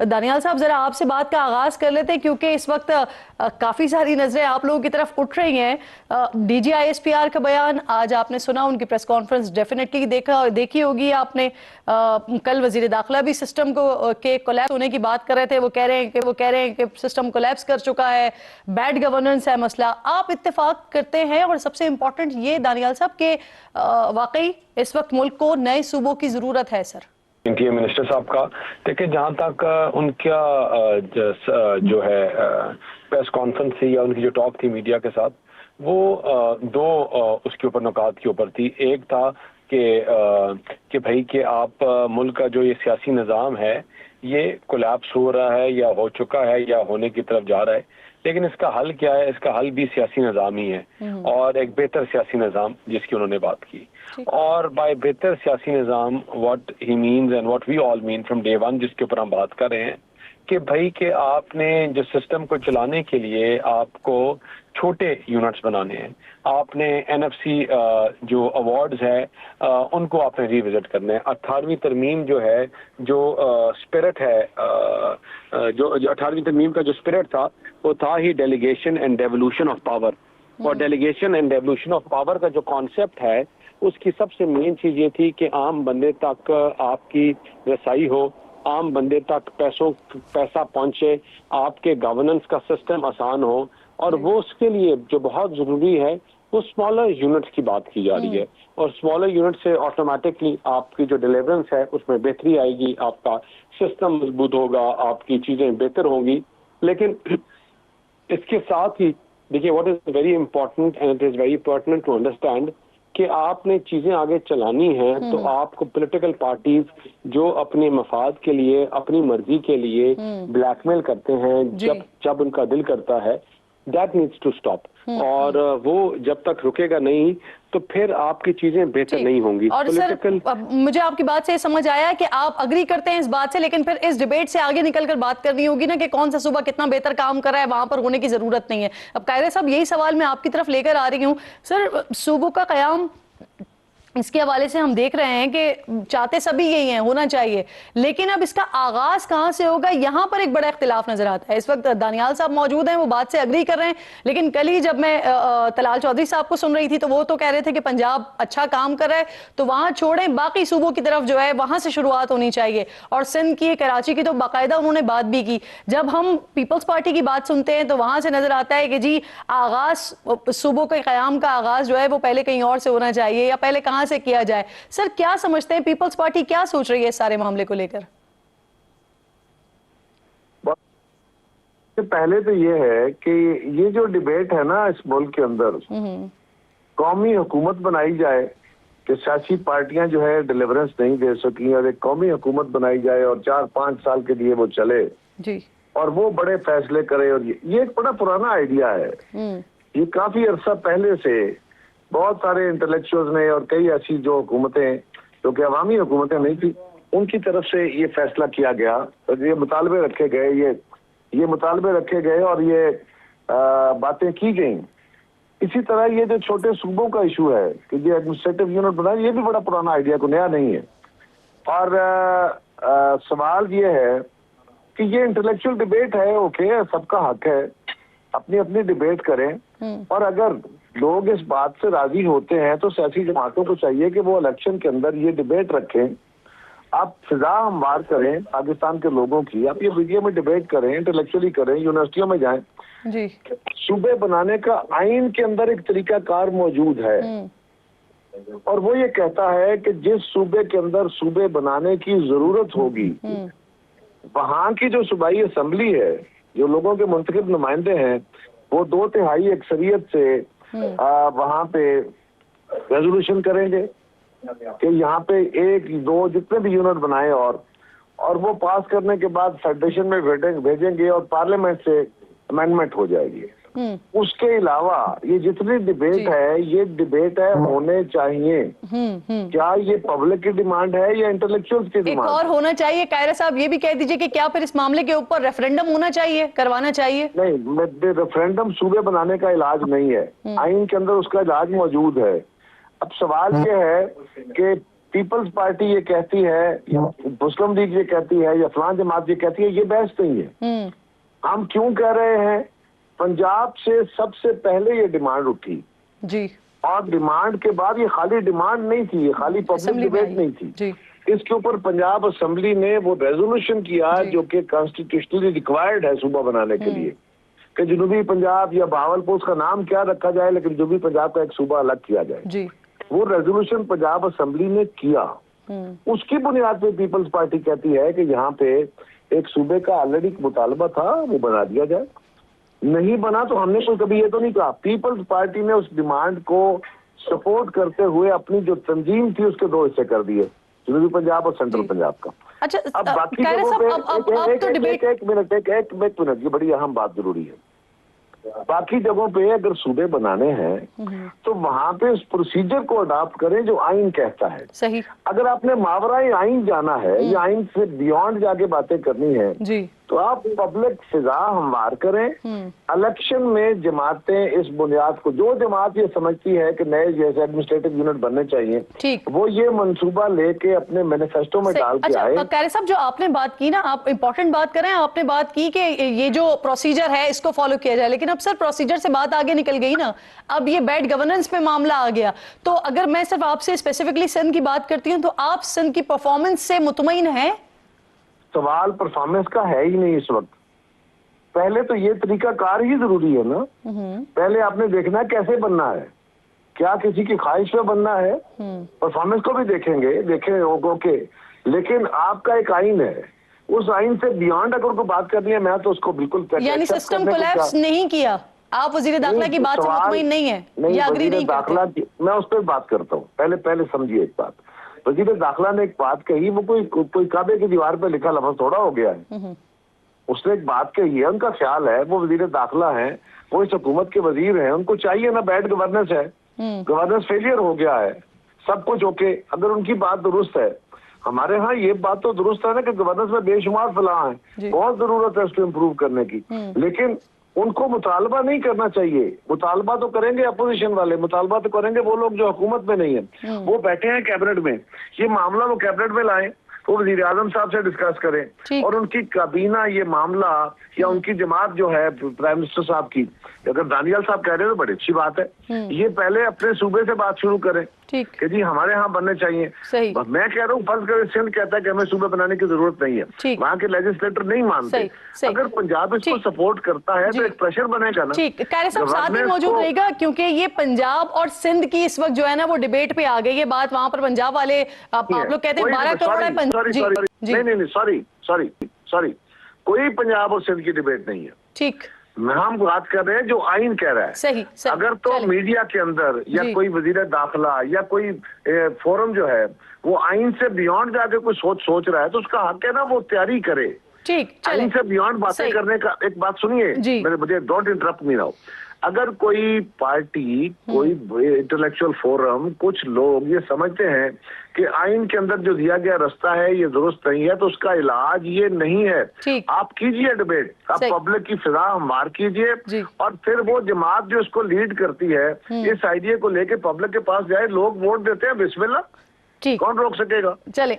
दानियाल साहब, जरा आपसे बात का आगाज कर लेते हैं क्योंकि इस वक्त काफी सारी नजरें आप लोगों की तरफ उठ रही हैं। डीजीआईएसपीआर का बयान आज आपने सुना, उनकी प्रेस कॉन्फ्रेंस डेफिनेटली देखी होगी आपने। कल वजीर दाखिला भी सिस्टम को के कोलैप्स होने की बात कर रहे थे। वो कह रहे हैं कि सिस्टम कोलैप्स कर चुका है, बैड गवर्नेंस है मसला। आप इत्तेफाक करते हैं, और सबसे इंपॉर्टेंट ये दानियाल साहब के वाकई इस वक्त मुल्क को नए सूबों की जरूरत है सर? इंटीरियर मिनिस्टर साहब का देखिए, जहाँ तक उनका जो है प्रेस कॉन्फ्रेंस थी या उनकी जो टॉक थी मीडिया के साथ, वो दो उसके ऊपर नुकात के ऊपर थी। एक था कि भाई कि आप मुल्क का जो ये सियासी निज़ाम है ये कोलैप्स हो रहा है या हो चुका है या होने की तरफ जा रहा है, लेकिन इसका हल क्या है? इसका हल भी सियासी निज़ाम ही है और एक बेहतर सियासी निज़ाम जिसकी उन्होंने बात की। और बाय बेहतर सियासी निज़ाम what he means and what we all mean from day one, जिसके ऊपर हम बात कर रहे हैं कि भाई कि आपने जो सिस्टम को चलाने के लिए आपको छोटे यूनिट्स बनाने हैं, आपने एनएफसी जो अवार्ड्स है उनको आपने रिविजिट करना है। 18वीं तरमीम जो है, जो स्पिरिट है, जो 18वीं तरमीम का जो स्पिरिट था वो था ही delegation and devolution of power. और delegation and devolution of power का जो कॉन्सेप्ट है उसकी सबसे मेन चीज ये थी कि आम बंदे तक आपकी रसाई हो, आम बंदे तक पैसा पहुंचे, आपके गवर्नेंस का सिस्टम आसान हो। और वो उसके लिए जो बहुत जरूरी है वो स्मॉलर यूनिट्स की बात की जा रही है। और स्मॉलर यूनिट से ऑटोमेटिकली आपकी जो डिलीवरेंस है उसमें बेहतरी आएगी, आपका सिस्टम मजबूत होगा, आपकी चीजें बेहतर होंगी। लेकिन इसके साथ ही देखिए, what is very important and it is very pertinent to understand कि आपने चीजें आगे चलानी हैं तो आपको पॉलिटिकल पार्टीज जो अपने मफाद के लिए, अपनी मर्जी के लिए ब्लैकमेल करते हैं जब उनका दिल करता है, दैट नीड्स टू स्टॉप। और वो जब तक रुकेगा नहीं तो फिर आपकी चीजें बेहतर नहीं होंगी। और सर, मुझे आपकी बात से समझ आया कि आप अग्री करते हैं इस बात से, लेकिन फिर इस डिबेट से आगे निकलकर बात करनी होगी ना कि कौन सा सूबा कितना बेहतर काम कर रहा है, वहां पर होने की जरूरत नहीं है। अब कायदे साहब, यही सवाल मैं आपकी तरफ लेकर आ रही हूँ। सर, सूबों का कयाम इसके हवाले से हम देख रहे हैं कि चाहते सभी यही हैं, होना चाहिए, लेकिन अब इसका आगाज कहां से होगा, यहां पर एक बड़ा इख्तिलाफ नजर आता है। इस वक्त दानियाल साहब मौजूद हैं, वो बात से अग्री कर रहे हैं, लेकिन कल ही जब मैं तलाल चौधरी साहब को सुन रही थी तो वो तो कह रहे थे कि पंजाब अच्छा काम कर रहा है तो वहां छोड़ें, बाकी सूबों की तरफ जो है वहां से शुरुआत होनी चाहिए। और सिंध की, कराची की तो बाकायदा उन्होंने बात भी की। जब हम पीपल्स पार्टी की बात सुनते हैं तो वहां से नजर आता है कि जी आगाज सूबों के कयाम का आगाज जो है वो पहले कहीं और से होना चाहिए, या पहले कहां से किया जाए। सर, क्या समझते हैं, पीपल्स पार्टी क्या सोच रही है इस सारे मामले को लेकर? पहले तो ये है कि ये जो डिबेट है ना इस मुल्क के अंदर, कौमी हुकूमत बनाई जाए कि सियासी पार्टियां जो है डिलीवरेंस नहीं दे सकी, और एक कौमी हुकूमत बनाई जाए और 4-5 साल के लिए वो चले जी, और वो बड़े फैसले करे। और ये एक बड़ा पुराना आइडिया है। ये काफी अरसा पहले से बहुत सारे इंटेलेक्चुअल्स ने और कई ऐसी जो हुकूमतें जो कि अवामी हुकूमतें नहीं थी उनकी तरफ से ये फैसला किया गया और ये मुतालबे रखे गए, ये मुतालबे रखे गए और ये बातें की गई। इसी तरह ये जो छोटे सूबों का इशू है कि ये एडमिनिस्ट्रेटिव यूनिट बनाए, ये भी बड़ा पुराना आइडिया, को नया नहीं है। और सवाल ये है कि ये इंटेलेक्चुअल डिबेट है, ओके, सबका हक है, अपनी अपनी डिबेट करें। और अगर लोग इस बात से राजी होते हैं तो सियासी जमातों को चाहिए कि वो इलेक्शन के अंदर ये डिबेट रखें। आप फिजा हमवार करें पाकिस्तान के लोगों की, आप ये मीडिया में डिबेट करें, इंटेलेक्चुअली करें, यूनिवर्सिटियों में जाएं जी। सूबे बनाने का आइन के अंदर एक तरीकाकार मौजूद है और वो ये कहता है कि जिस सूबे के अंदर सूबे बनाने की जरूरत होगी वहां की जो सूबाई असम्बली है, जो लोगों के मुंतखब नुमाइंदे हैं, वो 2/3 अक्सरियत से वहां पे रेजोल्यूशन करेंगे कि यहाँ पे 1-2 जितने भी यूनिट बनाए और वो पास करने के बाद फेडरेशन में भेजेंगे और पार्लियामेंट से अमेंडमेंट हो जाएगी। उसके अलावा ये जितनी डिबेट है, ये डिबेट है होने चाहिए। क्या ये पब्लिक की डिमांड है या इंटेलेक्चुअल्स की डिमांड? एक और होना चाहिए कायरा साहब, ये भी कह दीजिए कि क्या फिर इस मामले के ऊपर रेफरेंडम होना चाहिए, करवाना चाहिए? नहीं, रेफरेंडम सूबे बनाने का इलाज नहीं है, आइन के अंदर उसका इलाज मौजूद है। अब सवाल ये है कि पीपल्स पार्टी ये कहती है या मुस्लिम लीग ये कहती है या फलां जमात ये कहती है, ये बहस नहीं है। हम क्यों कह रहे हैं? पंजाब से सबसे पहले ये डिमांड उठी जी, और डिमांड के बाद ये खाली डिमांड नहीं थी, ये खाली पब्लिक डिबेट नहीं थी जी। इसके ऊपर पंजाब असेंबली ने वो रेजोल्यूशन किया जो कि कॉन्स्टिट्यूशनली रिक्वायर्ड है सूबा बनाने के लिए, कि जनूबी पंजाब या बहावलपुर, उसका नाम क्या रखा जाए लेकिन जनूबी पंजाब का एक सूबा अलग किया जाए जी। वो रेजोल्यूशन पंजाब असेंबली ने किया। उसकी बुनियाद पे पीपल्स पार्टी कहती है कि यहाँ पे एक सूबे का ऑलरेडी मुतालबा था, वो बना दिया जाए। नहीं बना तो हमने कोई कभी ये तो नहीं कहा। पीपल्स पार्टी ने उस डिमांड को सपोर्ट करते हुए अपनी जो तंजीम थी उसके दो हिस्से कर दिए, जनूबी पंजाब और सेंट्रल पंजाब का। अच्छा, अब बाकी जगहों पे एक मिनट, ये बड़ी अहम बात जरूरी है। बाकी जगहों पे अगर सूबे बनाने हैं तो वहां पे उस प्रोसीजर को अडॉप्ट करें जो आइन कहता है। सही। अगर आपने मावराए आइन जाना है या आइन से बियॉन्ड जाके बातें करनी है जी, तो आप पब्लिक फिजा हमवार करें। इलेक्शन में जमातें इस बुनियाद को, जो जमात ये समझती है कि नए जैसे एडमिनिस्ट्रेटिव यूनिट बनने चाहिए, ठीक, वो ये मंसूबा लेके अपने मैनिफेस्टो में डाल के आए। अच्छा कारी साहब, जो आपने बात की ना, आप इंपॉर्टेंट बात करें, आपने बात की कि ये जो प्रोसीजर है इसको फॉलो किया जाए, लेकिन अब सर प्रोसीजर से बात आगे निकल गई ना, अब ये बैड गवर्नेंस पे मामला आ गया। तो अगर मैं सिर्फ आपसे स्पेसिफिकली सिंध की बात करती हूँ, तो आप सिंध की परफॉर्मेंस से मुतमईन हैं? सवाल परफॉर्मेंस का है ही नहीं इस वक्त। पहले तो ये तरीका कार ही जरूरी है ना। पहले आपने देखना कैसे बनना है, क्या किसी की ख्वाहिश पे बनना है। परफॉर्मेंस को भी देखें ओके, लेकिन आपका एक आइन है, उस आइन से बियॉन्ड अगर कोई बात करनी है, मैं तो उसको बिल्कुल, यानी सिस्टम कोलैप्स नहीं किया, आप वजीर दाखिला की बात से मुतमईन नहीं है या अग्री नहीं करते? मैं उस पर बात करता हूँ। पहले समझिए एक बात। वजीर दाखिला ने एक बात कही, वो कोई काबे की दीवार पे लिखा लफ्ज थोड़ा हो गया है। उसने एक बात कही है, उनका ख्याल है, वो वजीर दाखिला है, वो इस हुकूमत के वजीर हैं, उनको चाहिए ना, बैड गवर्नेंस है, गवर्नेंस फेलियर हो गया है, सब कुछ ओके। अगर उनकी बात दुरुस्त है, हमारे यहाँ ये बात तो दुरुस्त है ना कि गवर्नेंस में बेशुमार फलाह है, बहुत जरूरत है उसको इम्प्रूव करने की, लेकिन उनको मुतालबा नहीं करना चाहिए। मुतालबा तो करेंगे अपोजिशन वाले, मुतालबा तो करेंगे वो लोग जो हुकूमत में नहीं है। वो बैठे हैं कैबिनेट में, ये मामला वो कैबिनेट में लाएं, वो वजीर आजम साहब से डिस्कस करें और उनकी काबीना ये मामला या उनकी जमात जो है प्राइम मिनिस्टर साहब की, अगर दानियाल साहब कह रहे हैं तो बड़ी अच्छी बात है, ये पहले अपने सूबे से बात शुरू करें कि जी हमारे यहाँ बनने चाहिए। मैं कह रहा हूँ, फर्ज करें सिंध कहता है कि हमें सूबे बनाने की जरूरत नहीं है, वहाँ के लेजिस्लेटर नहीं मानते, अगर पंजाब इसको सपोर्ट करता है तो एक प्रेशर बनेगा ना। ठीक, कारी साहब साथ में मौजूद रहेगा, क्योंकि ये पंजाब और सिंध की इस वक्त जो है ना वो डिबेट पे आ गई है बात। वहां पर पंजाब वाले आप लोग कहते हैं 12 करोड़ है। नहीं, सॉरी, कोई पंजाब और सिंध की डिबेट नहीं है। ठीक, हम बात कर रहे हैं जो आइन कह रहा है। सही। अगर तो मीडिया के अंदर या कोई वजीर दाखिला या कोई फोरम जो है वो आइन से बियॉन्ड जाके कोई सोच रहा है तो उसका हक है ना, वो तैयारी करे। ठीक, आइन से बियॉन्ड बातें करने का। एक बात सुनिए, मुझे डोंट इंटरप्ट मी नाउ। अगर कोई पार्टी, कोई इंटेलेक्चुअल फोरम, कुछ लोग ये समझते हैं कि आइन के अंदर जो दिया गया रास्ता है ये दुरुस्त नहीं है, तो उसका इलाज ये नहीं है। आप कीजिए डिबेट, आप पब्लिक की फिजा मार कीजिए और फिर वो जमात जो इसको लीड करती है इस आइडिया को लेके पब्लिक के पास जाए, लोग वोट देते हैं, बिस्मिल्लाह, कौन रोक सकेगा। चले।